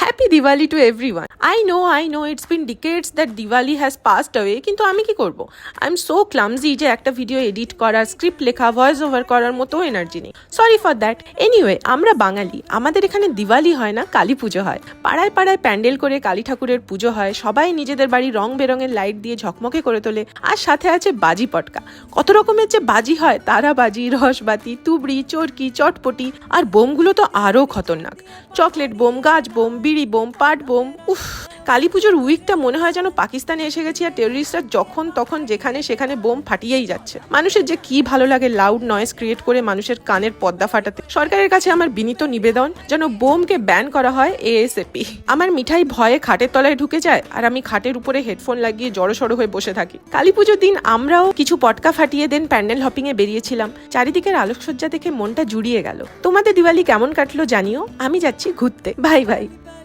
Happy Diwali to everyone. I know it's been ডিকেডস that Diwali has passed away, কিন্তু আমি কি করব? আই এম সো ক্লামজি যে একটা ভিডিও এডিট করার, স্ক্রিপ্ট লেখা, ভয়েস ওভার করার মতো এনার্জি নেই। Sorry for that. এনিওয়ে, আমরা বাঙালি, আমাদের এখানে দিওয়ালি হয় না, কালী পুজো হয়। পাড়ায় পাড়ায় প্যান্ডেল করে কালী ঠাকুরের পুজো হয়, সবাই নিজেদের বাড়ি রং বেরঙের লাইট দিয়ে ঝকমকে করে তোলে, আর সাথে আছে বাজি পটকা। কত রকমের যে বাজি হয়, তারাবাজি, রসবাতি, তুবড়ি, চরকি, চটপটি, আর বোমগুলো তো আরও খতরনাক। চকলেট বোম, গাছ বোম, বিড়ি বোম, পাট বোম। উফ, কালী পুজোর উইকটা মনে হয় যেন পাকিস্তানে এসে গেছি, আর টেররিস্টরা যখন তখন যেখানে সেখানে বোম ফাটিয়েই যাচ্ছে। মানুষের যে কি ভালো লাগে লাউড নয়েজ ক্রিয়েট করে মানুষের কানের পর্দা ফাটাতে। সরকারের কাছে আমার বিনীত নিবেদন, যেন বোমকে ব্যান করা হয় এএসএপি। আমার মিঠাই ভয়ে খাটের তলায় ঢুকে যায়, আর আমি খাটের উপরে হেডফোন লাগিয়ে জড়সড় হয়ে বসে থাকি। কালী পুজোর দিন আমরাও কিছু পটকা ফাটিয়ে দেন প্যান্ডেল হপিং এ বেরিয়েছিলাম। চারিদিকের আলোকসজ্জা দেখে মনটা জুড়িয়ে গেল। তোমাদের দিওয়ালি কেমন কাটলো জানিও। আমি যাচ্ছি ঘুরতে। Bye bye.